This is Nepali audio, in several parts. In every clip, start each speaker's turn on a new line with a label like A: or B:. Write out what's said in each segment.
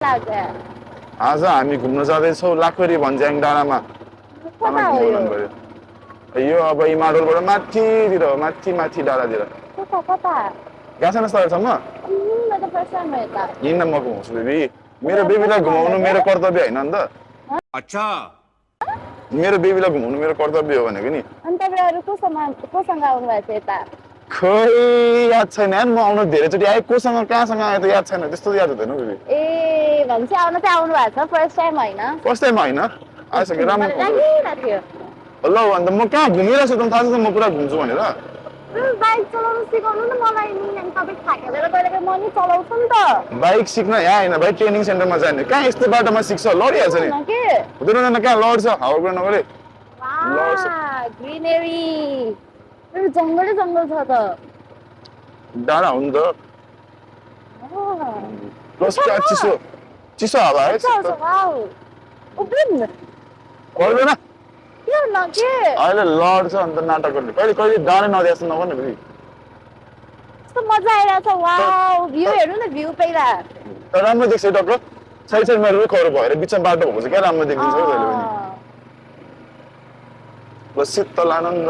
A: आज हामी घुम्न जाँदैछौँ लाखोरी भन्ज्याङ डाँडामा आमा घुमाउनु पर्यो यो अब इमाडोलबाट माथितिर माथि माथि डाँडातिर गएको छैन सरसम्म हिँड्न म घुमाउँछु बेबी मेरो बेबीलाई घुमाउनु मेरो कर्तव्य होइन नि त
B: अच्छा
A: मेरो बेबीलाई घुमाउनु मेरो कर्तव्य हो भनेको नि
C: अनि तपाईँहरू कोसँग आउनु भएको छ यता
A: खै याद छैन यार म आउनु धेरैचोटि आएँ कोसँग कहाँसँग आएँ त याद छैन त्यस्तो याद हुँदैन बेबी
C: ए भनेपछि आउनु चाहिँ आउनु भएको छ फर्स्ट टाइम होइन
A: फर्स्ट टाइम होइन आइसक्यो राम्रो
C: लागिरहेको
A: ल अन्त म कहाँ घुमिरहेको छु त थाहा छ म पुरा घुम्छु भनेर
C: थियो बाइक चलाउनु सिकाउनु न मलाई नि अनि तपाईँ थाकेर गएर म नि चलाउँछु नि त
A: बाइक सिक्न यहाँ होइन भाइ ट्रेनिङ सेन्टरमा जाने कहाँ यस्तो बाटोमा सिक्छ लडिहाल्छ नि हुँदैन कहाँ लड्छ हावा कुरा नगरे
C: ग्रिनेरी जङ्गलै जङ्गल छ त
A: डाँडा हो नि त प्लस क्या चिसो चिसो हावा है पर्दैन अहिले लड्छ अन्त नाटक गर्ने कहिले कहिले डाँडै नदिएछ नगर्ने फेरि
C: कस्तो मजा आइरहेछ वाउ भ्यू हेर्नु न भ्यू पहिला
A: राम्रो देख्छ डक्टर साइड साइडमा रुखहरू भएर बिचमा बाटो भएको छ क्या राम्रो देखिन्छ कहिले पनि प्लस शीतल आनन्द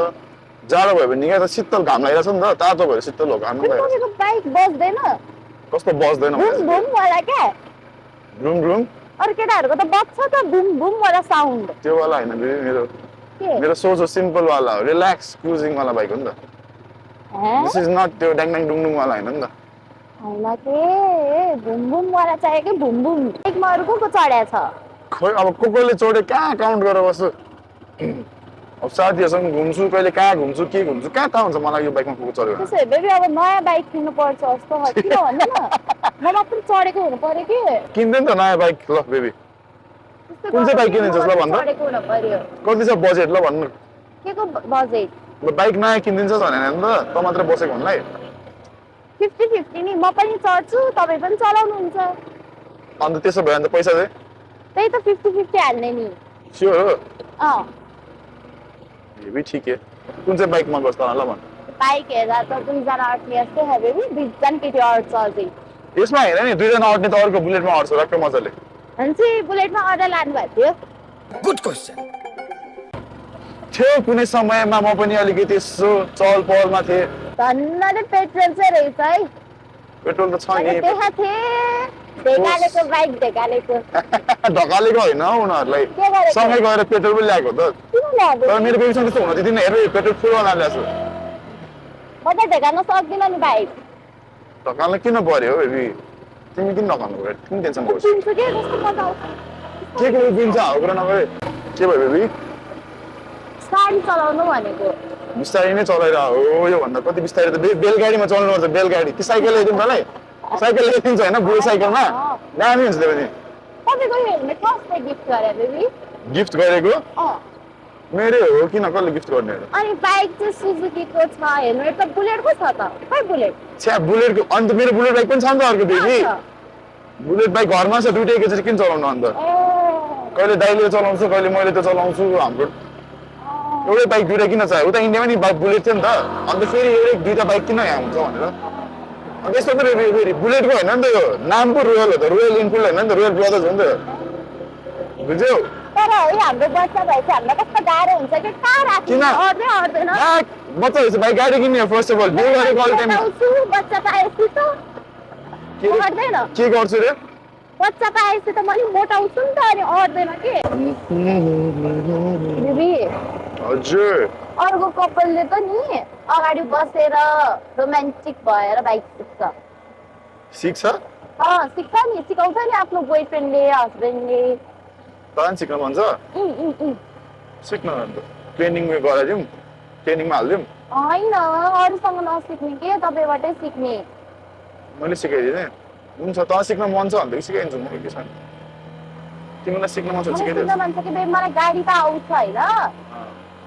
A: जाडो भयो भने निकै त शीतल घाम लागिरहेछ नि त तातो भएर शीतल हो आनन्द
C: तपाईँको बाइक बस्दैन
A: कस्तो बस्दैन
C: बुम बुम वाला क्या
A: रुम रुम
C: अरू केटाहरूको त बस्छ त बुम बुम वाला साउन्ड
A: त्यो वाला होइन मेरो सोच सिम्पल वाला हो रिल्याक्स क्रुजिङ वाला बाइक हो नि त दिस इज नट त्यो ड्याङ ड्याङ डुङ डुङ वाला होइन नि त
C: हैन के बुम बुम वाला चाहियो कि बुम बुम बाइकमा अरू को चढ्या छ
A: खोइ अब कोले चढे कहाँ काउन्ट गरेर बस्छु अब साथीहरूसँग घुम्छु कहिले कहाँ घुम्छु के घुम्छु कहाँ थाहा हुन्छ मलाई यो बाइकमा को चढ्यो
C: त्यसो बेबी अब नयाँ बाइक किन्नु पर्छ जस्तो किन भन्नु न म मात्र चढेको हुनु पर्यो कि
A: किन्दैन त नयाँ बाइक ल बेबी कुन चाहिँ बाइक किनिन्छस् ल भन्दा
C: चढेको हुनु पर्यो
A: कति छ बजेट ल भन्नु
C: के को बजेट
A: ल बाइक नयाँ किनिदिन्छस् भनेर नि त त मात्र बसेको हुनलाई
C: 50-50 नि म पनि चढ्छु तपाईँ पनि चलाउनुहुन्छ
A: अन्त त्यसो भयो भने त पैसा चाहिँ
C: त्यही त 50-50 हाल्ने नि
A: स्योर हो
C: अँ
A: बेबी ठिक है कुन चाहिँ बाइकमा बस्दा ल भन्
C: बाइक हेर्दा त दुईजना अट्ने जस्तै हो बेबी दुईजना केटी अट्छ अझै
A: यसमा हेर नि दुईजना अट्ने त अर्को बुलेटमा अट्छ राख्छ मजाले
C: भनेपछि बुलेटमा अर्डर लानु भएको थियो
B: गुड क्वेश्चन
A: थियो कुनै समयमा म पनि अलिकति यसो चहल पहलमा थिएँ
C: धन्नले पेट्रोल चाहिँ रहेछ है
A: पेट्रोल त छ नि
C: देखा थिएँ ढेकालेको बाइक ढेकालेको
A: ढकालेको होइन उनीहरूलाई सँगै गएर पेट्रोल पनि ल्याएको त
C: किन ल्याएको
A: तर मेरो बेबीसँग त्यस्तो हुन दिँदैन हेर पेट्रोल फुलवाला ल्याएको
C: म त ढेकाल्न सक्दिनँ नि बाइक
A: ढकाल्न किन पर्यो बेबी तिमी किन ढकाल्नु पर्यो किन टेन्सन गर्छौ
C: किन्छु के कस्तो मजा आउँछ
A: के को दिन्छ हाउ कुरा नगरे के भयो बेबी
C: गाडी चलाउनु भनेको
A: बिस्तारै नै चलाइर हो यो भन्दा कति बिस्तारै त बेलगाडीमा चल्नु पर्छ बेलगाडी कि साइकल ल्याइदिउँ मलाई साइकल ल्याइदिन्छ होइन बुढो साइकलमा दामी हुन्छ त्यो पनि
C: तपाईँको हेलमेट कसले गिफ्ट गरे बेबी
A: गिफ्ट गरेको मेरै हो किन कसले गिफ्ट गर्ने
C: अनि बाइक चाहिँ सुजुकीको छ हेलमेट त बुलेटको छ त खै बुलेट
A: छ्या बुलेटको अन्त मेरो बुलेट बाइक पनि छ नि त अर्को बेबी बुलेट बाइक घरमा छ दुइटै एकैचोटि किन चलाउनु अन्त कहिले दाइले चलाउँछु कहिले मैले त चलाउँछु हाम्रो एउटै बाइक दुइटा किन चाहियो उता इन्डियामा नि बुलेट थियो नि त अन्त फेरि एउटै दुइटा बाइक किन यहाँ हुन्छ भनेर अन्त यस्तो त फेरि बुलेटको होइन नि त यो नाम पो रोयल हो त रोयल इनफिल्ड होइन नि त रोयल ब्रदर्स हो नि त बुझ्यौ
C: तर है हाम्रो बच्चा भएपछि हामीलाई कस्तो गाह्रो हुन्छ कि कहाँ राख्नु अड्दै अड्दैन
A: बच्चा भएपछि बाइक गाडी किन्ने फर्स्ट अफ अल बिउ गरेको अल टाइम
C: बच्चा पाएपछि त अड्दैन
A: के गर्छु रे
C: बच्चा पाएपछि त मैले मोटाउँछु नि त अनि अड्दैन के बेबी
A: हजुर
C: अर्को कपालले त नि अगाडि बसेर रोमान्टिक भएर बाइक
A: सिक्छ
C: सिक्छ नि सिकाउँछ नि आफ्नो बोयफ्रेन्डले हस्बेन्डले
A: तँ सिक्न भन्छ सिक्न अन्त ट्रेनिङ गराइदिउँ ट्रेनिङमा हालिदिउँ
C: होइन अरूसँग नसिक्ने के तपाईँबाटै सिक्ने
A: मैले सिकाइदिएँ हुन्छ तँ सिक्न मन छ भनेदेखि सिकाइदिन्छु म के छैन तिमीलाई सिक्न मन छ सिकाइदिन्छु
C: मन छ कि मलाई गाडी त आउँछ होइन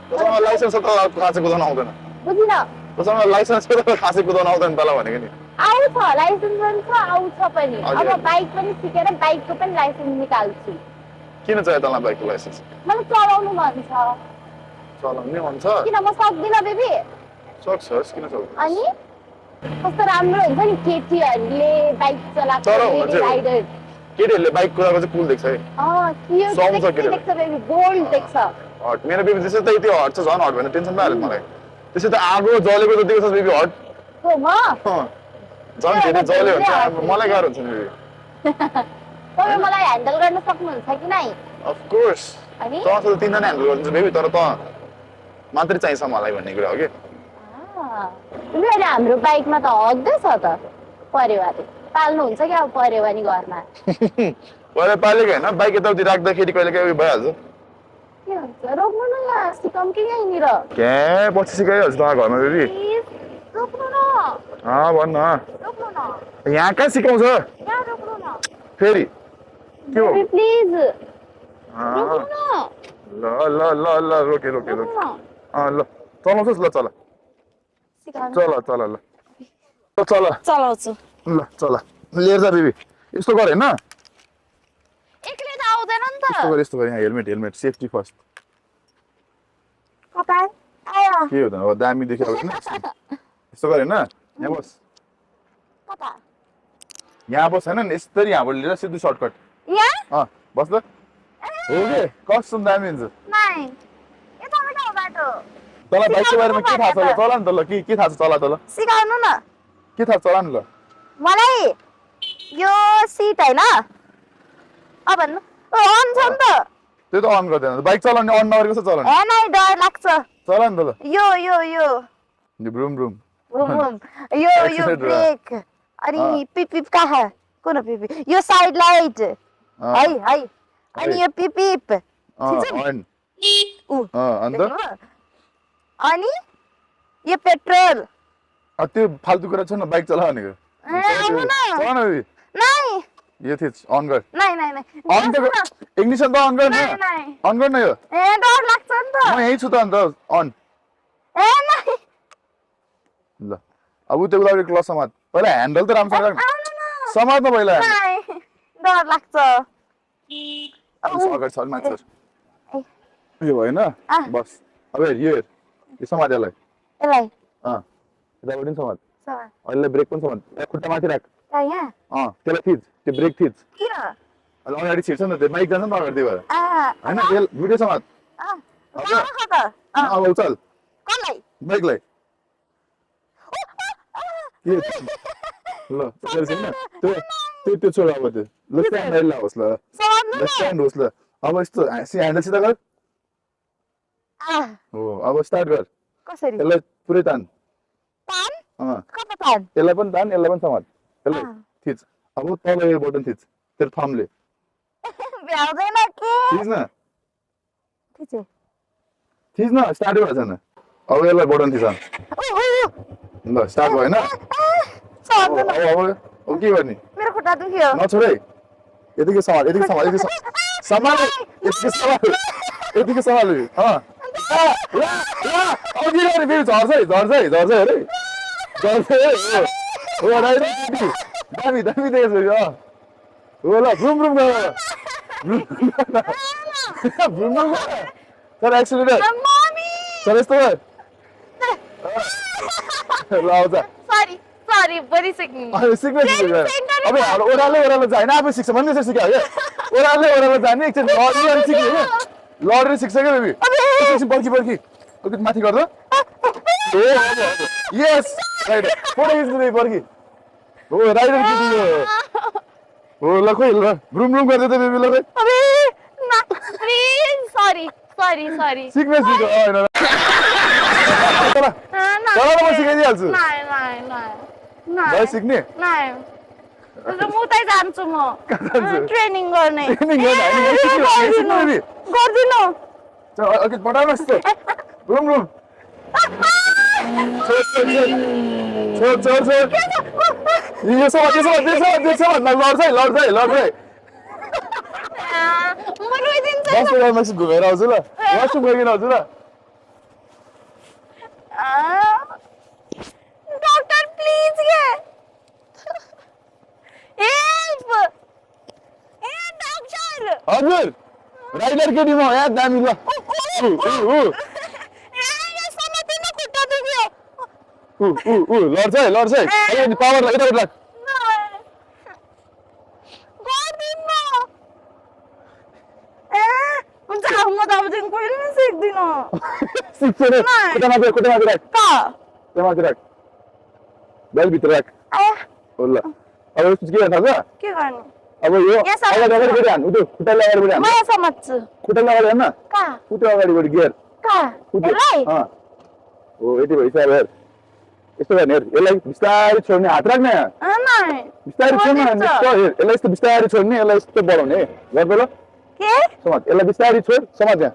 A: तँसँग लाइसेन्स छ त खासै कुदाउन आउँदैन
C: बुझिन
A: तँसँग लाइसेन्स छ त खासै कुदाउन आउँदैन तँलाई भनेको नि
C: आउँछ लाइसेन्स पनि छ आउँछ पनि अब बाइक पनि सिकेर बाइकको पनि लाइसेन्स निकाल्छु
A: किन चाहियो तँलाई बाइकको लाइसेन्स
C: मलाई चलाउनु मन छ
A: चलाउनै मन छ
C: किन म सक्दिनँ बेबी
A: सक्छस् किन सक्दैन
C: अनि कस्तो राम्रो हुन्छ नि केटीहरूले बाइक चलाएको राइडर
A: केटीहरूले बाइक कुदाएको चाहिँ कुल देख्छ है
C: क्लियर
A: सुहाउँछ केटीहरू।
C: देख्छ बेबी बोल्ड देख्छ
A: हट मेरो बेबी त्यसै त त्यो हट छ झन् हट भने टेन्सन भइहाल्यो मलाई त्यसै त आगो जलेको त देख्छ बेबी हट
C: हो म
A: झन् धेरै जल्यो हुन्छ मलाई गाह्रो हुन्छ बेबी
C: तपाईँ मलाई ह्यान्डल गर्न सक्नुहुन्छ कि नै
A: अफ कोर्स
C: अनि
A: तँसँग त तीनजना ह्यान्डल गर्नुहुन्छ बेबी तर त मात्रै चाहिन्छ मलाई भन्ने कुरा हो कि
C: तिमी अहिले हाम्रो बाइकमा त हग्दैछ त परेवाले पाल्नुहुन्छ क्या अब परेवा नि घरमा
A: पहिला पालेको होइन बाइक यताउति राख्दाखेरि कहिले काहीँ उयो भइहाल्छ
C: के हुन्छ रोक्नु न यहाँ सिकाउँ कि यहीँनिर
A: क्या पछि सिकाइहाल्छु तपाईँ घरमा बेबी
C: प्लिज रोक्नु न
A: भन्न
C: रोक्नु न
A: यहाँ कहाँ सिकाउँछ
C: यहाँ रोक्नु न
A: फेरि के हो
C: बेबी प्लिज
A: अँ,
C: रोक्नु न
A: ल ल ल ल रोके रोके
C: रोक्नु
A: रोके
C: न
A: ल चलाउँछस् ल चल
C: सिकाउनु
A: चल चल ल चल
C: चलाउँछु
A: ल चल लिएर जा बेबी यस्तो गर होइन
C: एक्लै त आउँदैन नि त
A: यस्तो गर यहाँ हेलमेट हेलमेट सेफ्टी फर्स्ट
C: कता आयो
A: के हो त अब दामी देख्यो होइन यस्तो गर होइन यहाँ बस
C: कता
A: यहाँ बस होइन यस्तरी यहाँबाट लिएर सिधै सर्टकट
C: यहाँ
A: बस ल हो कि कस्तो दामी हुन्छ
C: नाइ यताबाट हो बाटो
A: तँलाई बाइकको बारेमा के थाहा छ ल चला नि त ल के थाहा छ चला त ल
C: सिकाउनु न
A: के थाहा छ चला नि ल
C: मलाई यो सिट होइन अब भन्नु अन छ नि त
A: त्यो त अन गर्दैन बाइक चलाउने अन नगरेको छ चलाउने
C: ए नै डर लाग्छ
A: चला नि त ल
C: यो यो यो
A: यो ब्रुम ब्रुम
C: घुम घुम यो यो
A: Accident भयो।
C: ब्रेक अनि पिप पिप कहाँ कुन पिप यो साइड लाइट है है अनि यो पिप पिप
A: अन
C: उ
A: अन्त
C: देख्नुभयो? अनि यो पेट्रोल
A: त्यो फाल्तु कुरा छ न बाइक चला भनेको
C: आउनु न
A: चला न बेबी
C: नाइ
A: यो थिच अन गर
C: नाइ नाइ नाइ
A: अन त इग्निसन त अन गर न
C: नाइ नाइ
A: अन गर न यो
C: ए डर लाग्छ नि त
A: म यही छु त अन्त अन
C: ए नाइ
A: ल अब त्यो उतापट्टि क्लच समात पहिला ह्यान्डल त राम्रोसँग राख्नु
C: आउनु न
A: समात न पहिला
C: नाइ डर लाग्छ
A: अगाडि छ मान्छे यो भएन बस अब हेर यो हेर यो समात यसलाई
C: यसलाई
A: यतापट्टि पनि समात
C: सर
A: अहिले ब्रेक पनि समात खुट्टा माथि राख
C: यहाँ
A: त्यसलाई थिच त्यो ब्रेक थिच
C: किन
A: अहिले अगाडि छिर्छ नि त त्यो बाइक जान्छ नि त अगाडि त्यही भएर
C: आ
A: होइन भिडियो समात
C: गाउँको त
A: अब चल
C: कसलाई
A: बाइकलाई के ल त्यसरी छैन त्यो छोड अब त्यो ल स्ट्यान्ड अहिले होस् ल
C: समात्नु न
A: स्ट्यान्ड होस् ल अब यस्तो ह्यान्डल सिधा गर हो अब स्टार्ट गर
C: कसरी
A: यसलाई पुरै तान
C: तान कता तान
A: यसलाई पनि तान यसलाई पनि समात यसलाई थिच अब तल यो बटन थिच तेरो थम्बले
C: भ्याउँदैन के
A: थिच न
C: थिचे
A: थिच न स्टार्ट भएछ न अब यसलाई बटन थिच ल स्टार्ट भयो होइन
C: समात्नु न
A: अब के गर्ने
C: मेरो खुट्टा दुख्यो
A: नछोड है यतिकै सम्हाल यतिकै सम्हाल यतिकै सम्हाल यतिकै सम्हाल यतिकै सम्हाल अघि गरे फेरि झर्छ है अरे झर्छ है हो राइट दामी दामी देखेको छु हो ल भ्रुम भ्रुम गर भ्रुम भ्रुम तर एक्सिलेटर
C: मम्मी
A: तर यस्तो गर ल आउँछ
C: सरी सरी बडी सिक्नु
A: सिक्ने अब ओह्रालो जाने आफै सिक्छ भन्ने चाहिँ सिक्यो क्या ओह्रालो जाने एकछिन लड्ने सिक्ने क्या लडेर सिक्छ क्या बेबी एकछिन पर्खी अलिकति माथि गर्दा यस राइट फोटो खिच्नु पर्खी हो राइडर खिच्नु हो ल खोइ ल भ्रुम भ्रुम गर्दै त बेबी ल खोइ
C: अबे ना प्लिज सरी
A: सिक्ने सिक्यो होइन चल म सिकाइदिइहाल्छु भाइ सिक्ने
C: नाइ म उतै जान्छु म ट्रेनिङ गर्ने गर्दिनु
A: अघि पठाउनु यस्तो रुम छोड यो सब लड्छ है
C: म रोइदिन्छु
A: बस घुमेर आउँछु ल वासरुम गइकन आउँछु ल
C: डॉक्टर प्लीज ये हेल्प ए डॉक्टर
A: हजुर राइडर केटी म यहाँ दामी ल
C: यो समातिन खुट्टा दुख्यो
A: लड्छ है पावर यताबाट लाग्छ
C: गर्दिन अबदेखि कहिले नि सिक्दिनँ
A: सिक्छ रे खुट्टामा राख खुट्टामा राख बेल भित्र राख
C: आया
A: ल अब यस्तो के गर्नु थाल्छ
C: के गर्ने
A: अब यो अगाडि बढी हान उठ्यो खुट्टाले अगाडि बढी हान
C: म यहाँ समात्छु
A: खुट्टाले अगाडि हान न
C: कहाँ
A: खुट्टा अगाडि बढी गियर
C: कहाँ यसलाई
A: हो यति भइसक्यो अब हेर यस्तो गर्ने हेर यसलाई बिस्तारै छोड्ने हात राख्ने
C: नाइ
A: बिस्तारै छोड्ने यसलाई यस्तो बिस्तारै छोड्ने यसलाई यस्तो बढाउने गर् पहिला
C: के
A: समात यसलाई बिस्तारै छोड समात त्यहाँ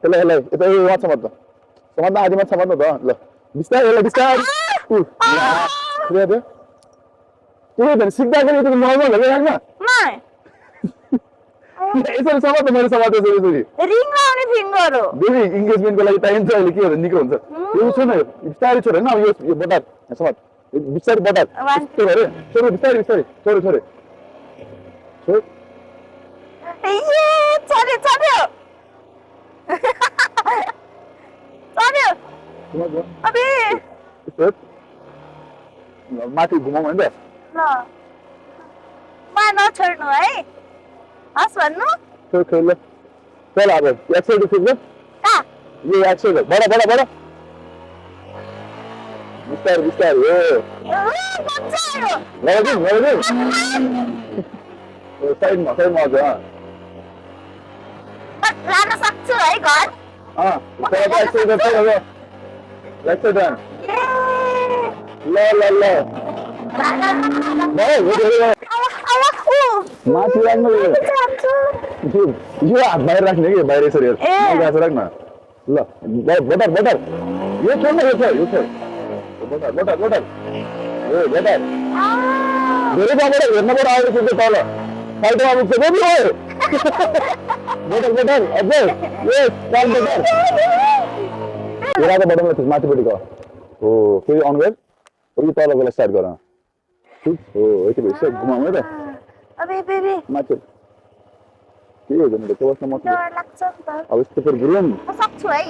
A: यसलाई यता यो समात त समात आदिमा समात न त ल बिस्तारै यसलाई बिस्तारै त्यही त सिक्दाखेरि यति नर्मल हो राख्न
C: नाइ
A: यसरी समात त मैले समात यसरी
C: रिङ लाउने फिङ्गर हो
A: बेबी इन्गेजमेन्टको लागि चाहिन्छ अहिले के हुन्छ निको हुन्छ यो छोड न बिस्तारै छोड होइन अब यो बटार समात बिस्तारै बटार यस्तो गरे छोड बिस्तारै छोड छोड
C: चढ्यो अबे
A: माथि घुमाउँ नि त
C: ल मा नछोड्नु है हस् भन्नु
A: खेल ल चल अब एक साइड खेल
C: कहाँ
A: ये एक साइड बडा बिस्तारै
C: बच्चाहरू
A: लगाइदिउँ साइडमा अझ
C: लान सक्छु है घर
A: एक साइड ल माथि राख्नु यो हात बाहिर राख्ने कि बाहिर यसरी राख्न ल बटर यो छोड्नु यो बटर धेरै हेर्नु पर्यो आएर पुग्छ तल साइडमा पुग्छ बटर अझै बटर माथिपट्टिको हो फेरि अन गर यो तलकोलाई स्टार्ट गर हो यति भइसक्यो घुमाउनु त
C: अबे बेबी
A: माथि के हो भने त बस्न म
C: डर लाग्छ नि त
A: अब यस्तो फेरि घुरौँ
C: म सक्छु है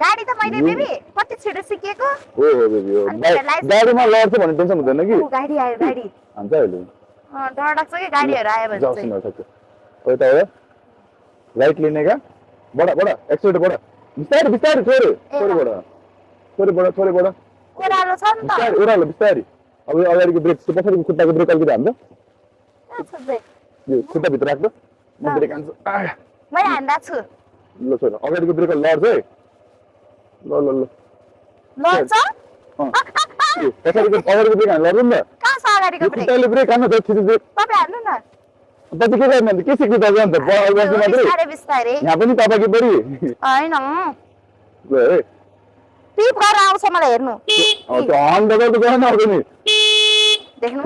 C: गाडी त मैले बेबी कति छिटो सिकेको
A: हो बेबी हो गाडीमा लड्छ भन्ने टेन्सन हुँदैन कि
C: गाडी आयो गाडी
A: हान्छ अहिले
C: डर लाग्छ कि गाडीहरू आयो भने चाहिँ
A: हो त हो राइट लिने का बडा एक्सिडेन्ट बडा बिस्तारै थोरै बडा
C: ओह्रालो छ नि त
A: ओह्रालो बिस्तारै अब यो अगाडिको ब्रेक पछाडिको खुट्टाको ब्रेक अलिकति हान्छ यो खुट्टा भित्र राख्छ म ब्रेक हान्छु
C: मै हान्दा छु
A: ल छोरा अगाडिको ब्रेक लड्छ है ल
C: लड्छ
A: पछाडिको अगाडिको ब्रेक हान्नु लड्नु नि त
C: कहाँ छ अगाडिको ब्रेक
A: खुट्टाले ब्रेक हान्नु त छिटो
C: तपाईँ हान्नु न
A: तपाईँ के गर्नु अन्त के सिक्नु त अन्त मात्रै
C: बिस्तारै
A: यहाँ पनि तपाईँको बढी
C: होइन
A: ल है
C: पिप गरेर आउँछ मलाई हेर्नु
A: त्यो हर्न बजाएको गर्न आउँदैन
C: देख्नु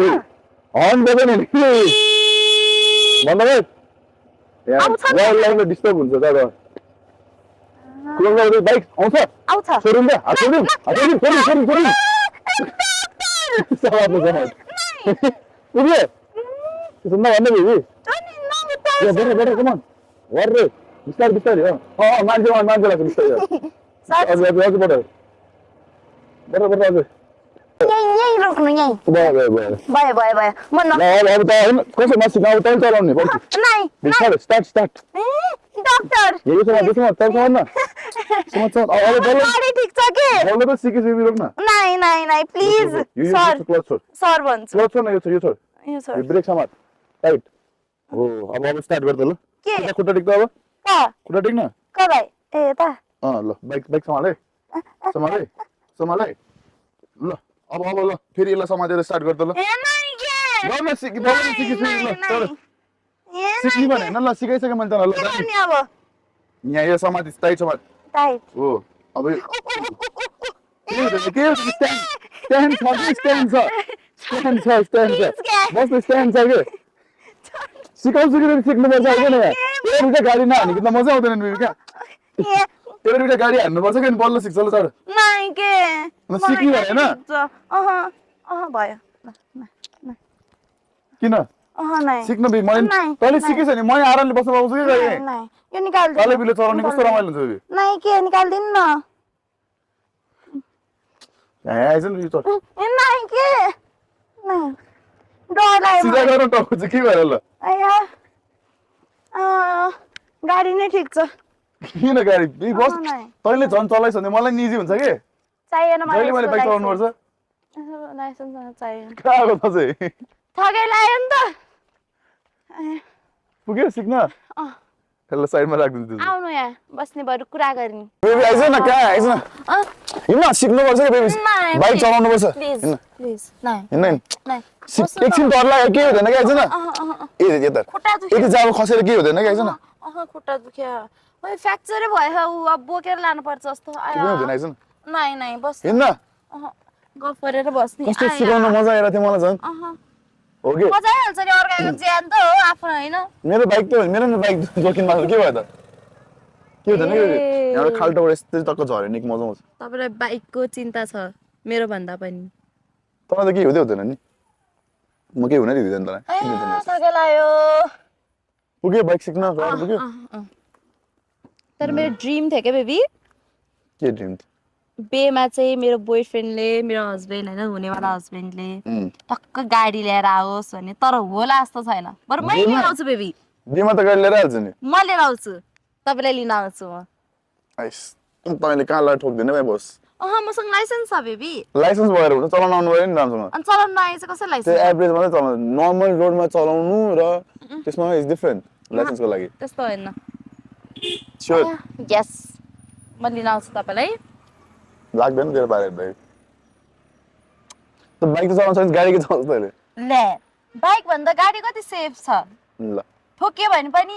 A: हर्न बजाउने भन्दा वाइल्ड लाइफले डिस्टर्ब हुन्छ तर क्लोज बाइक आउँछ छोडिन्छ हात छोडिदिउँ पुग्यो त्यसो नभन्दा बेबी बडा कमान वर बिस्तारै मान्छे लाग्छ बिस्तारै अझ बडा
C: यही रोक्नु यही भयो म न
A: अब त हैन कसो नसिक्नु अब तैले चलाउने पर्छ
C: नाइ
A: स्टार्ट
C: डाक्टर
A: यो समाज न अब
C: गाडी ठीक छ के
A: बोल्नु त सिकिसि रोक्न
C: नाइ प्लिज सर भन्छु
A: क्लोज छोड न यो छोड यो ब्रेक समात टाइट हो अब स्टार्ट गर्दै ल
C: के
A: खुट्टा टिक्नु अब खुट्टा टिक्न
C: कबै ए यता
A: ल बाइक सम्हाले ल अब ल फेरि यसलाई समातेर स्टार्ट गर्दा ल गर्न सिकिसक्यो ल सिक्नु भने हैन ल सिकाइसके मैले तँलाई ल
C: अब
A: यहाँ यो समाति टाइट हो अब स्ट्यान्ड छ के सिकाउँछु कि सिक्नुपर्छ होइन एउटा गाडी नहानेको त मजा आउँदैन नि क्या एउटा गाडी हान्नुपर्छ कि बल्ल सिक्छ ल सर सिक्नु भएन
C: भयो
A: किन सिक्नु बि मैले तैँले सिकेछ नि मैले आरामले बस्न पाउँछु कि गाडी
C: यो निकाल
A: तले बिले चलाउने कस्तो रमाइलो हुन्छ बि
C: नाइ के निकाल्दिन न
A: आइज नि यो त
C: नाइ के नाइ डर लाग्यो
A: सिधा गर्न टाउको चाहिँ के भएर ल
C: आया गाडी नै ठीक छ
A: किन गाडी बस
C: नहीं।
A: तैँले झन् चलाइस् भने मलाई निजी हुन्छ के
C: चाहिएन
A: जहिले मैले बाइक चलाउनु पर्छ
C: लाइसेन्स चाहिएन
A: कहाँको त चाहिँ
C: ठगै लाग्यो नि त
A: पुग्यो सिक्न त्यसलाई साइडमा राखिदिन्छु
C: आउनु यहाँ बस्ने बरु कुरा गर्ने
A: बेबी आइज न कहाँ आइज न हिँड्न सिक्नुपर्छ क्या बेबी बाइक चलाउनु पर्छ
C: प्लिज
A: हिँड्न
C: प्लिज नाइ
A: हिँड्न
C: नाइ
A: एकछिन डर लाग्यो के हुँदैन कि आइज न ए यता
C: खुट्टा दुख्यो
A: यति जाब खसेर के हुँदैन कि आइज न
C: खुट्टा दुख्यो ओइ फ्र्याक्चरै भयो उ अब बोकेर लानुपर्छ जस्तो
A: के हुँदैन आइज न
C: नाइ नाइ बस
A: हिँड्न
C: गफ गरेर बस्ने
A: कस्तो सिकाउन मजा आएर थियो मलाई झन् हो कि
C: मजा आइहाल्छ नि अर्काको ज्यान त हो आफ्नो होइन
A: मेरो बाइक त मेरो नि बाइक जोकिन मात्र के भयो त के हुँदैन कि यहाँबाट खाल्टोबाट यस्तै टक्क झऱ्यो नि मजा आउँछ
C: तपाईँलाई बाइकको चिन्ता छ मेरो भन्दा पनि
A: तँलाई त के हुँदैन नि म के हुनै दिँदैन तँलाई
C: थके लाग्यो
A: पुग्यो बाइक सिक्न पुग्यो
C: तर मेरो ड्रिम थियो क्या बेबी
A: के ड्रिम
C: बेमा चाहिँ मेरो बोयफ्रेन्डले मेरो हस्बेन्ड होइन हुनेवाला हस्बेन्डले टक्क गाडी ल्याएर आओस् भन्ने तर होला जस्तो छैन बरु मै लिएर आउँछु बेबी
A: बेमा त गाडी लिएर हाल्छ नि
C: म लिएर आउँछु तपाईँलाई लिन आउँछु म
A: आइस तँले कहाँ लाई ठोक्दैन भाइ बस
C: मसँग लाइसेन्स छ बेबी
A: लाइसेन्स भएर हुन्छ चलाउन आउनु पऱ्यो नि राम्रोसँग
C: अनि चलाउनु नआए चाहिँ कसरी
A: त्यो
C: लाइसेन्स
A: एभरेज मात्रै चलाउनु नर्मल रोडमा चलाउनु र त्यसमा इज डिफरेन्ट लाइसेन्सको लागि
C: त्यस्तो होइन
A: स्योर
C: यस म लिन आउँछु तपाईँलाई
A: लाग्दैन तेरो पारे भाइ त बाइक त चलाउन सक्छ गाडी के चलाउँछ तैँले
C: ले बाइक भन्दा गाडी कति सेफ छ
A: ल
C: ठोकियो भने पनि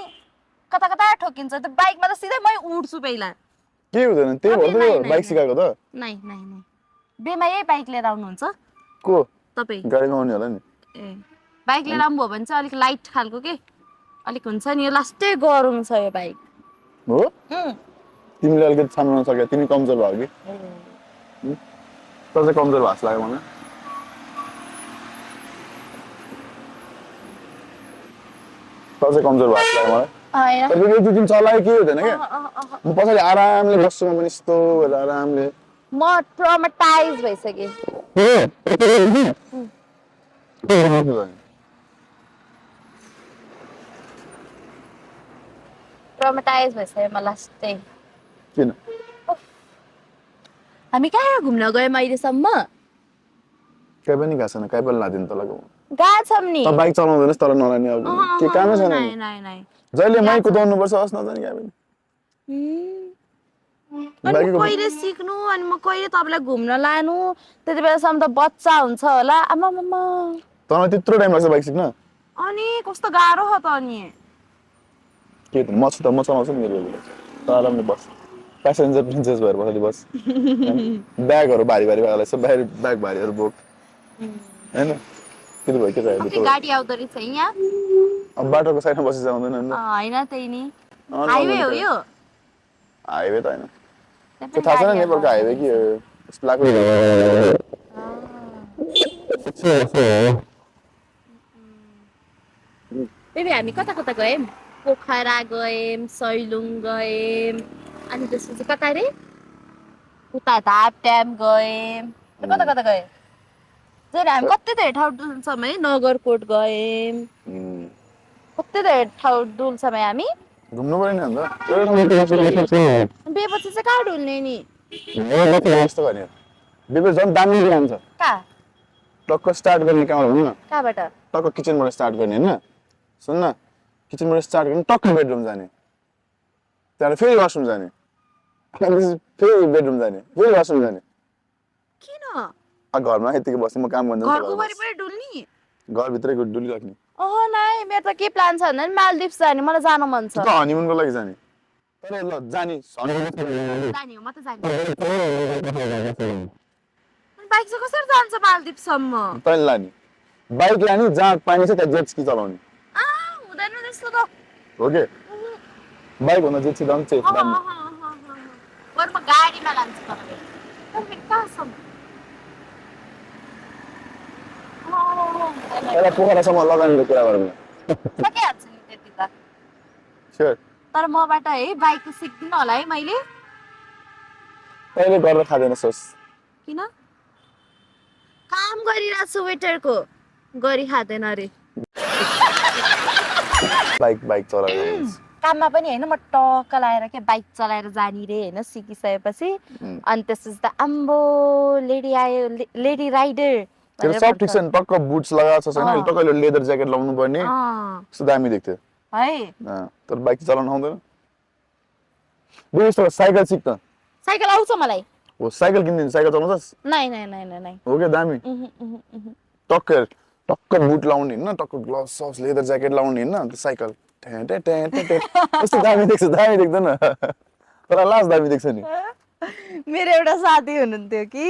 C: कता कता ठोकिन्छ त्यो बाइकमा त सिधै मै उड्छु पहिला
A: के हुँदैन त्यही भएर त बाइक सिकाएको त
C: नाइ नाइ नाइ बेमा यही बाइक लिएर आउनुहुन्छ
A: को
C: तपाईँ
A: गाडीमा आउने होला नि
C: ए बाइक लिएर आउनुभयो भने चाहिँ अलिक लाइट खालको के अलिक हुन्छ नि यो लास्टै गरौँ छ यो बाइक
A: हो तिमीले अलिकति साम्राउन सक्यो तिमी कमजोर भयो कि तर चाहिँ कमजोर भएको जस्तो लाग्यो मलाई तर चाहिँ कमजोर भएको जस्तो लाग्यो मलाई
C: होइन
A: तर यो दिन चलायो के हुँदैन क्या म पछाडि आरामले बस्छु म पनि यस्तो गरेर आरामले
C: म ट्रमाटाइज भइसकेँ ट्रमाटाइज भइसक्यो म लास्टै
A: किन
C: हामी कहाँ घुम्न गयौँ अहिलेसम्म
A: कहीँ पनि गएको छैन कहीँ पनि लादिनु तँलाई
C: गएको छौँ नि
A: त बाइक चलाउँदैनस् तर नलाने अब के कामै छैन
C: नाइ नाइ नाइ
A: जहिले मै कुदाउनु पर्छ होस् न जाने कहीँ पनि
C: अनि म कहिले सिक्नु अनि म कहिले तपाईँलाई घुम्न लानु त्यति बेलासम्म त बच्चा हुन्छ होला आमा
A: तँलाई त्यत्रो टाइम लाग्छ बाइक सिक्न
C: अनि कस्तो गाह्रो हो त अनि
A: के त म छु त म चलाउँछु नि मेरो त आरामले बस प्यासेन्जर प्रिन्सेस भएर पछाडि बस ब्यागहरू भारी भारी भएर यसो ब्याग भारीहरू बोक होइन त्यति भयो के चाहियो
C: गाडी आउँदो रहेछ यहाँ
A: अब बाटोको साइडमा बसी जाउँदैन नि
C: होइन त्यही नि हाइवे हो यो
A: हाइवे त होइन त्यो थाहा छैन नेपालको हाइवे के हो यस्तो लाग्यो
C: बेबी हामी कता कता गयौँ पोखरा गयौँ सैलुङ गयौँ अनि त्यसपछि कता रे उता धाप ड्याम गयौँ कता कता गयौँ जहिले हामी कति धेरै ठाउँ डुल्छौँ है नगरकोट गयौँ कति धेरै ठाउँ डुल्छौँ है हामी
A: घुम्नु पर्यो नि अन्त
C: बेपछि चाहिँ कहाँ डुल्ने नि
A: यस्तो गर्ने बेबी झन् दामी जान्छ
C: कहाँ
A: टक्क स्टार्ट गर्ने कहाँबाट हुनु न
C: कहाँबाट
A: टक्क किचनबाट स्टार्ट गर्ने होइन सुन न किचनबाट स्टार्ट गर्ने टक्क बेडरुम जाने त्यहाँबाट फेरि वासरुम जाने फेरि बेडरुम जाने फेरि वासरुम जाने
C: किन
A: घरमा यतिकै बस्ने म काम गर्छु
C: घरको वरिपरि डुल्ने
A: घरभित्रै डुलिराख्ने
C: नाइ मेरो त के प्लान छ भन्दा मालदिप्स जाने मलाई जानु मन छ
A: त हनीमुनको लागि जाने तर ल जाने
C: जाने हो म त जाने बाइक चाहिँ कसरी जान्छ मालदिप्ससम्म
A: तैँले लाने बाइक लाने जहाँ पानी छ त्यहाँ जेट स्की चलाउने
C: हुँदैन त्यस्तो त
A: हो के बाइक भन्दा जेट स्की झन् सेफ दामी
C: बरु म गाडीमा लान्छु तपाईँले कहाँसम्म
A: पहिला पोखरासम्म लगानीको कुरा गरौँ
C: सकिहाल्छ नि त्यति त
A: स्योर
C: तर मबाट है बाइक सिक्दिनँ होला है मैले
A: तैँले गरेर खाँदैन सोच
C: किन काम गरिरहेको छु वेटरको गरी खाँदैन अरे
A: बाइक चलाएर
C: काममा पनि होइन म टक्क लाएर के बाइक चलाएर जाने रे होइन सिकिसकेपछि अनि त्यसपछि त आम्बो लेडी आयो लेडी राइडर
A: त्यो सब ठिक छ नि टक्क बुट्स लगाएको छ छैन टक्क लेदर ज्याकेट लाउनु पर्ने कस्तो दामी देख्थ्यो
C: है
A: तर बाइक चलाउन आउँदैन बुझ्यौ साइकल सिक त
C: साइकल आउँछ मलाई
A: हो साइकल किन्दिनु साइकल चलाउँछस्
C: नाइ नाइ नाइ नाइ नाइ
A: हो के दामी टक्क टक्क बुट लाउने हैन टक्क ग्लोभ्स सस लेदर ज्याकेट लाउने हैन साइकल टे टे टे टे कस्तो दामी देख्दैन तर लाज दामी देख्छ नि
C: मेरो एउटा साथी हुनुहुन्थ्यो कि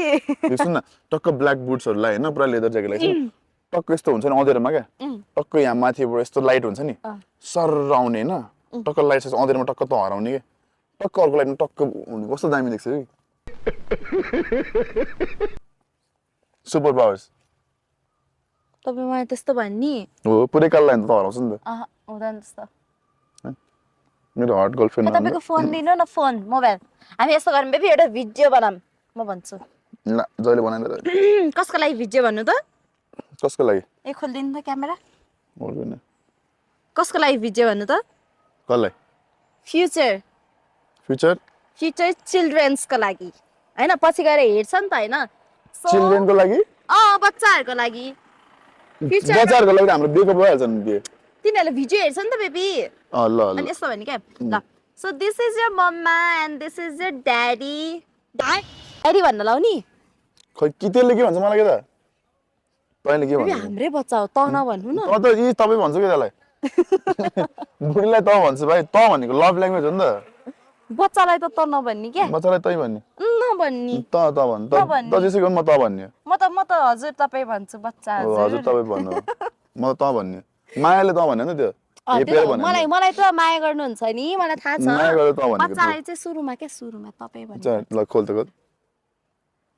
A: सुन न टक्क ब्ल्याक बुट्सहरु लाइ हैन पुरा लेदर ज्याकेट लाइ टक्क यस्तो हुन्छ नि अँधेरोमा क्या टक्क यहाँ माथिबाट यस्तो लाइट हुन्छ नि सर आउने हैन टक्क लाइट छ अँधेरोमा टक्क त हराउने के टक्क अर्को लाइटमा टक्क हुने कस्तो दामी देख्छ है सुपर पावर्स
C: तपाईँ मलाई त्यस्तो भन्नी
A: हो पुरै काल लाइन त हराउँछ नि त
C: हुँदैन त्यस्तो
A: मेरो हट गर्लफ्रेन्ड
C: तपाईको फोन दिनु न फोन मोबाइल हामी यस्तो गरौँ बेबी एउटा भिडियो बनाऊँ म भन्छु
A: ल जहिले बनाइदिएर
C: कसको लागि भिडियो भन्नु त
A: कसको लागि
C: ए खोल्दिनु त क्यामेरा
A: होइन
C: कसको लागि भिडियो भन्नु त
A: कसलाई
C: फ्युचर
A: फ्युचर
C: चिल्ड्रेन्सको लागि हैन पछि गएर हेर्छ नि त हैन
A: चिल्ड्रेनको लागि
C: बच्चाहरुको लागि फ्युचर
A: बच्चाहरुको लागि हाम्रो बेको भइहाल्छ नि त्यो
C: तिनीहरुले भिडियो हेर्छ नि त बेबी
A: ल
C: अनि यस्तो भने के ल so this is your mama and this is your daddy daddy भन्न लाउनी
A: खै कितेले के भन्छ मलाई के त तैले के भन्छ
C: हाम्रै बच्चा हो त नभन्नु न
A: त त यी तपाई भन्छ के त्यसलाई बुढीलाई त भन्छ भाइ त भनेको लभ ल्याङ्ग्वेज हो नि त
C: बच्चालाई त नभन्नी के
A: बच्चालाई तै भन्ने
C: नभन्नी
A: त भन् त जसै म त भन्ने
C: म त हजुर तपाई भन्छु बच्चा
A: हजुर तपाई भन्नु म त भन्ने मायाले त भन्ने नि त्यो
C: मलाई त माया गर्नुहुन्छ नि मलाई थाहा छ
A: माया गरेर त भनेको
C: बच्चालाई चाहिँ सुरुमा तपाई भन्नु
A: ल खोल त खोल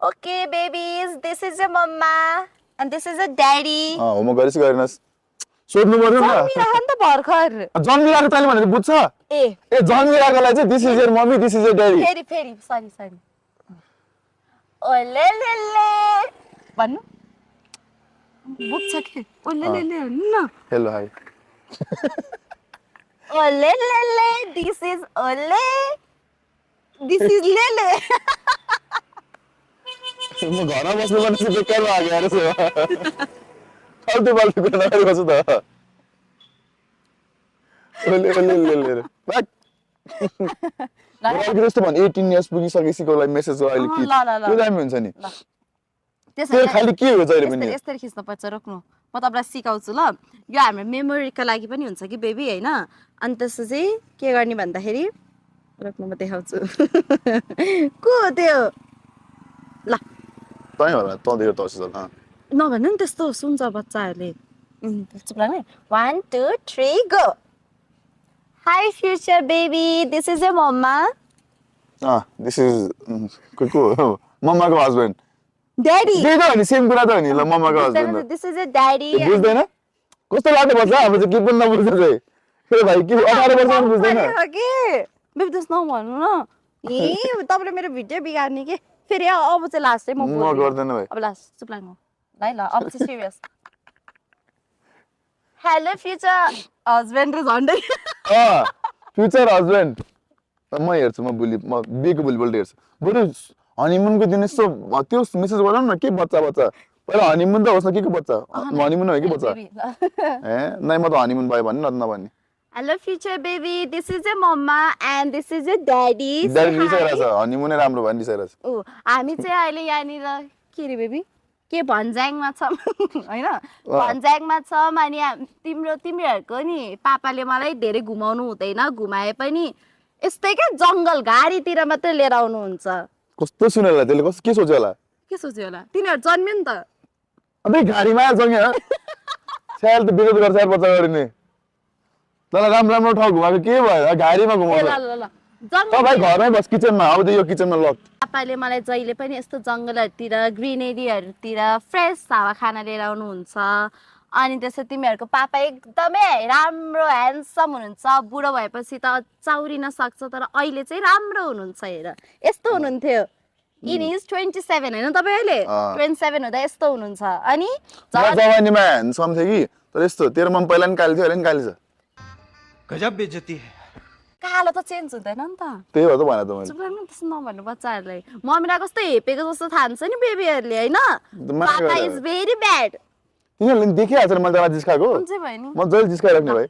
C: okay babies this is your mama and this is your daddy
A: homework गरिस गरिनस् सोध्नु पर्यो नि
C: जन्मिरहेको नि त भर्खर
A: जन्मिरहेको तैँले भनेको बुझ्छ ए जन्मिरहेकोलाई चाहिँ this is your mummy this is your daddy
C: फेरि सरी ओले ले ले भन्नु बुझ्छ के ओले ले ले भन्नु न
A: हेलो हाई
C: ओले ले ले दिस इज ओले दिस इज ले ले
A: म घरमा बस्नु पर्ने चाहिँ बेकार लाग्यो यार यसो फाल्टु कुरा नगरेको छु त ओले बाक मलाई जस्तो भन् 18 इयर्स पुगिसकेपछि कोलाई मेसेज अहिले के त्यो दामी हुन्छ नि त्यसै खाली के हो जहिले पनि
C: यसरी खिच्न पर्छ रोक्नु म तपाईलाई सिकाउँछु ल यो हाम्रो मेमोरीको लागि पनि हुन्छ कि बेबी हैन अनि त्यसपछि के गर्ने भन्दाखेरि रोक्नु म देखाउँछु को त्यो ल
A: तै होला त देख्यो त
C: नभन्नु नि त्यस्तो सुन्छ बच्चाहरूले चुप लाग्ने 1 2 3 go high future baby this is your mama
A: this is को मम्माको हस्बेन्ड
C: ड्याडी
A: त्यही त हो नि सेम कुरा त हो नि ल मम्माको husband
C: this is your daddy
A: बुझ्दैन कस्तो लाग्दो पर्छ अब चाहिँ के पनि नबुझ्छ चाहिँ ए भाइ के 18 वर्षमा बुझ्दैन
C: के बेबी त्यस्तो नभन्नु न ए तपाईले मेरो भिडियो बिगार्ने के फेरि अब चाहिँ लास्ट चाहिँ
A: म गर्दैन भाइ
C: अब लास्ट चुप लाग्नु ल अब चाहिँ सिरियस हेलो फ्युचर हस्बेन्ड र झन्डै
A: फ्युचर हस्बेन्ड म हेर्छु म बिएको भोलिपल्ट हेर्छु बरु हनीमुनको दिन यसो त्यो मेसेज गरौँ न के बच्चा पहिला हनीमुन त होस् न के को बच्चा हनीमुन हो कि बच्चा ए नै म त हनीमुन भयो भन्ने न नभन्ने
C: hello future baby this is your mama and this is your daddy
A: daddy रिसाइरहेछ हनीमुनै राम्रो भयो नि रिसाइरहेछ
C: ओ हामी चाहिँ अहिले यहाँनिर के रे बेबी के भन्ज्याङमा छौँ होइन भन्ज्याङमा छौँ अनि तिमीहरूको नि पापाले मलाई धेरै घुमाउनु हुँदैन घुमाए पनि यस्तै क्या जङ्गल घारीतिर मात्रै लिएर आउनुहुन्छ
A: कस्तो सुन्यो होला त्यसले के सोच्यो होला
C: तिनीहरू जन्मियो नि त
A: अबे घारीमा जङ्ग्यो स्याल त विरोध गर्छ यार बच्चा गरिने तँलाई राम्रो ठाउँ घुमाएको के भयो घारीमा घुमाउँछ त भाइ घरमै बस किचनमा अब त यो किचनमा लक
C: पापाले मलाई जहिले पनि यस्तो जङ्गलहरूतिर ग्रिनेरीहरूतिर फ्रेस हावा खाना लिएर आउनुहुन्छ अनि त्यसै तिमीहरूको पापा एकदमै राम्रो ह्यान्डसम हुनुहुन्छ बुढो भएपछि त चाउरिन सक्छ तर अहिले चाहिँ राम्रो हुनुहुन्छ हेर यस्तो हुनुहुन्थ्यो इन इज 27 हैन तपाईँ अहिले 27 हुँदा यस्तो हुनुहुन्छ अनि
A: जवानीमा ह्यान्डसम थियो कि तर यस्तो तेरो मम पहिला नि काली थियो अहिले नि काली छ
B: गजब बेइज्जती है
C: कालो त चेन्ज हुँदैन नि त
A: त्यही भएर त भने त मैले
C: चुप गर्नु त्यस्तो नभन्नु बच्चाहरूलाई मम्मीलाई कस्तो हेपेको जस्तो थाहा नि बेबीहरूले होइन पापा इज भेरी ब्याड
A: तिनीहरूले नि देखिहाल्छ नि मैले तँलाई जिस्काएको
C: हुन्छ भयो नि
A: मजाले जिस्काइराख्ने भाइ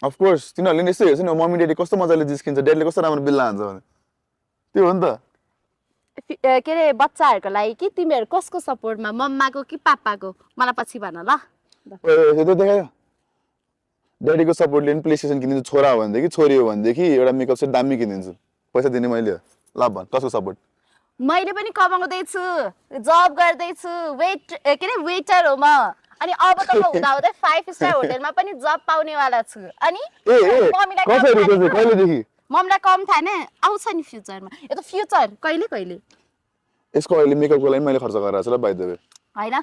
A: अफकोर्स तिनीहरूले नि यस्तै हेर्छ नि मम्मी ड्याडी कस्तो मजाले जिस्किन्छ ड्याडीले कस्तो राम्रो बिल्ला हान्छ भने त्यो हो नि त
C: के अरे बच्चाहरूको लागि कि तिमीहरू कसको सपोर्टमा मम्माको कि पापाको मलाई पछि भन ल
A: यो त देखायो ड्याडीको सपोर्टले नि प्ले स्टेसन किनिदिन्छु छोरा हो भनेदेखि छोरी हो भनेदेखि एउटा मेकअप सेट दामी किनिदिन्छु पैसा दिने मैले हो ल भन कसको सपोर्ट
C: मैले पनि कमाउँदैछु जब गर्दैछु के अरे वेटर हो म अनि अब त म हुँदाहुँदै 5 स्टार होटलमा पनि जब पाउनेवाला छु अनि
A: कहिलेदेखि
C: मम्मीलाई कम थाहा नै आउँछ नि फ्युचरमा यो त फ्युचर कहिले कहिले
A: यसको अहिले मेकअपको लागि मैले खर्च गरेर छु ल बाइ द वे
C: हैन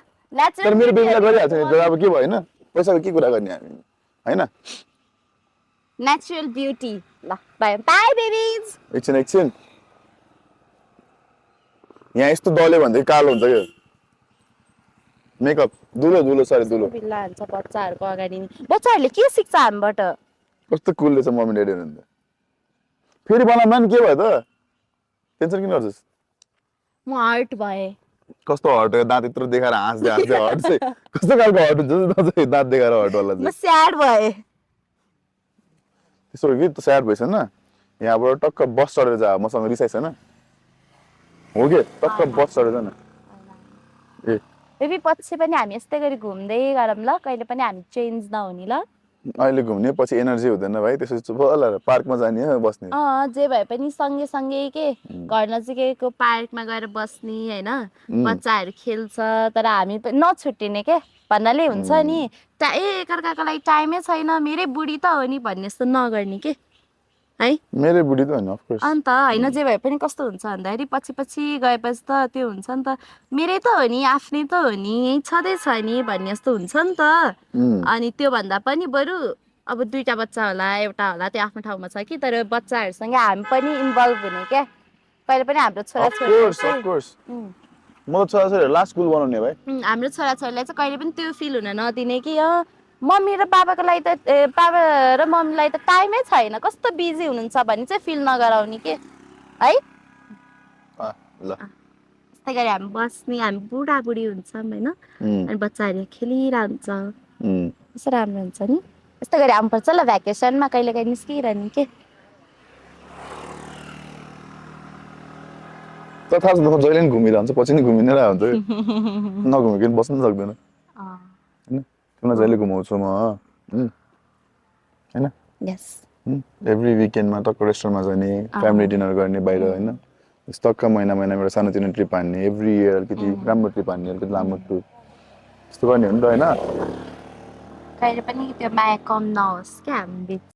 A: तर मेरो बेबीलाई गरिहाल्छ नि तर अब के भयो हैन पैसाको के कुरा गर्ने हामी हैन
C: नेचुरल ब्युटी ल बाइ बाइ बेबीज
A: एकछिन यहाँ यस्तो दले भन्दै कालो हुन्छ के मेकअप दुलो सरी दुलो
C: बिल्ला हुन्छ बच्चाहरूको अगाडि बच्चाहरूले के सिक्छ हामीबाट
A: कस्तो कुल रहेछ मम्मी ड्याडी हुनुहुन्छ फेरि बनाउँदा नि के भयो त टेन्सन किन गर्छस्
C: म हर्ट भए
A: कस्तो हर्ट हो दाँत यत्रो देखाएर हाँस्दै हर्ट चाहिँ कस्तो खालको हर्ट हुन्छ दाँत देखाएर हर्ट वाला
C: म स्याड भए
A: त्यसो कि त स्याड भइस न यहाँबाट टक्क बस चढेर जा मसँग रिसाइस हैन हो के टक्क बस चढेर जा न ए
C: बेबी पछि पनि हामी यस्तै गरी घुम्दै गरौँ ल कहिले पनि हामी चेन्ज नहुने ल
A: अहिले घुम्ने पछि एनर्जी हुँदैन भाइ त्यसपछि चुप होला पार्कमा जाने हो बस्ने
C: जे भए पनि सँगै सँगै के घर नजिकैको पार्कमा गएर बस्ने हैन बच्चाहरू खेल्छ तर हामी नछुट्टिने के भन्नाले हुन्छ नि एकअर्काको लागि टाइमै छैन मेरै बुढी त हो नि भन्ने जस्तो नगर्ने के है
A: मेरै बुढी त हैन अफ कोर्स
C: अन्त हैन जे भए पनि कस्तो हुन्छ भन्दाखेरि पछि गएपछि त त्यो हुन्छ नि त मेरै त हो नि आफ्नै त हो नि यही छँदैछ नि भन्ने जस्तो हुन्छ नि त अनि त्यो भन्दा पनि बरु अब दुईटा बच्चा होला एउटा होला त्यो आफ्नो ठाउँमा छ कि तर बच्चाहरूसँग हामी पनि इन्भल्भ हुने क्या कहिले पनि हाम्रो छोराछोरी
A: म त छोराछोरीहरूलाई स्कुल बनाउने भाइ
C: हाम्रो छोराछोरीलाई चाहिँ कहिले पनि त्यो फिल हुन नदिने कि मम्मी र बाबाको लागि त बाबा र मम्मीलाई त टाइमै छैन कस्तो बिजी हुनुहुन्छ भन्ने चाहिँ फिल नगराउने के है
A: ल
C: त्यस्तै गरी हामी बस्ने हामी बुढाबुढी हुन्छौँ होइन अनि बच्चाहरू खेलिरहन्छ कस्तो राम्रो हुन्छ नि यस्तै गरी आउनुपर्छ ल भ्याकेसनमा कहिले काहीँ निस्किरहने के
A: त थाहा छ जहिले नि घुमिरहन्छ पछि नि घुमिनै हुन्छ नघुमिकन बस्नु सक्दैन होइन तिमीलाई जहिले घुमाउँछु म होइन
C: यस
A: एभ्री विकेन्डमा टक्क रेस्टुरेन्टमा जाने फ्यामिली डिनर गर्ने बाहिर होइन टक्क महिना एउटा सानोतिनो ट्रिप हान्ने एभ्री इयर अलिकति राम्रो ट्रिप हान्ने अलिकति लामो ट्रिप त्यस्तो गर्ने हो नि त होइन
C: कहिले पनि त्यो माया कम नहोस् क्या हामी